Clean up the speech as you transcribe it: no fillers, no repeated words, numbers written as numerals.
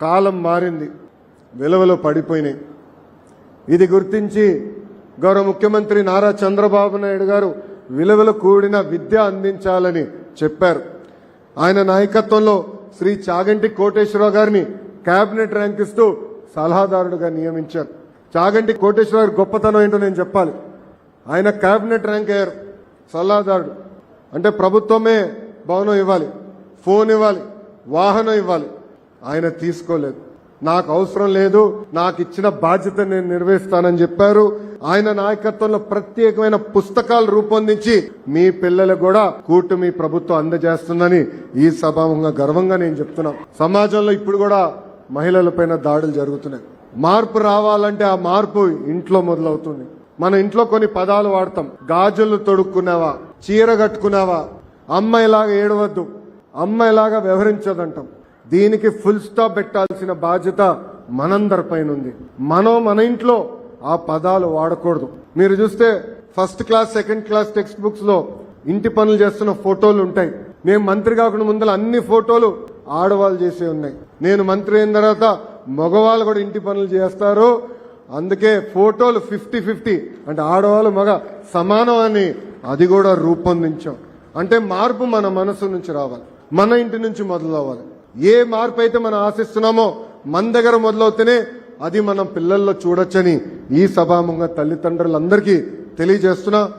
కాలం మారింది, విలువలు పడిపోయినాయి. ఇది గుర్తించి గౌరవ ముఖ్యమంత్రి నారా చంద్రబాబు నాయుడు గారు విలువలు కూడిన విద్య అందించాలని చెప్పారు. ఆయన నాయకత్వంలో శ్రీ చాగంటి కోటేశ్వరరావు గారిని కేబినెట్ ర్యాంక్ ఇస్తూ సలహాదారుడుగా నియమించారు. చాగంటి కోటేశ్వరరావు గారి గొప్పతనం ఏంటో నేను చెప్పాలి. ఆయన కేబినెట్ ర్యాంక్ అయ్యారు. సలహాదారుడు అంటే ప్రభుత్వమే భవనం ఇవ్వాలి, ఫోన్ ఇవ్వాలి, వాహనం ఇవ్వాలి. ఆయన తీసుకోలేదు. నాకు అవసరం లేదు, నాకు ఇచ్చిన బాధ్యత నేను నిర్వహిస్తానని చెప్పారు. ఆయన నాయకత్వంలో ప్రత్యేకమైన పుస్తకాలు రూపొందించి మీ పిల్లలకు కూడా కూటమి ప్రభుత్వం అందజేస్తుందని ఈ సభాముఖంగా గర్వంగా నేను చెప్తున్నా. సమాజంలో ఇప్పుడు కూడా మహిళలపైన దాడులు జరుగుతున్నాయి. మార్పు రావాలంటే ఆ మార్పు ఇంట్లో మొదలవుతుంది. మన ఇంట్లో కొన్ని పదాలు వాడతాం. గాజులు తొడుక్కున్నావా, చీర కట్టుకున్నావా, అమ్మాయిలాగా ఏడవద్దు, అమ్మాయిలాగా వ్యవహరించదంటాం. దీనికి ఫుల్ స్టాప్ పెట్టాల్సిన బాధ్యత మనందరిపైన ఉంది. మన ఇంట్లో ఆ పదాలు వాడకూడదు. మీరు చూస్తే first class, second class text books లో ఇంటి పనులు చేస్తున్న ఫోటోలు ఉంటాయి. నేను మంత్రి కాకుండా ముందర అన్ని ఫోటోలు ఆడవాళ్ళు చేసే ఉన్నాయి. నేను మంత్రి అయిన తర్వాత మగవాళ్ళు కూడా ఇంటి పనులు చేస్తారు. అందుకే ఫోటోలు 50-50 అంటే ఆడవాళ్ళు మగ సమానం అని అది కూడా రూపొందించాం. అంటే మార్పు మన మనసు నుంచి రావాలి, మన ఇంటి నుంచి మొదలవ్వాలి. ఏ మార్పు అయితే మనం ఆశిస్తున్నామో మన దగ్గర మొదలవుతేనే అది మనం పిల్లల్లో చూడొచ్చని ఈ సభాముఖంగా తల్లిదండ్రులందరికీ తెలియజేస్తున్నా.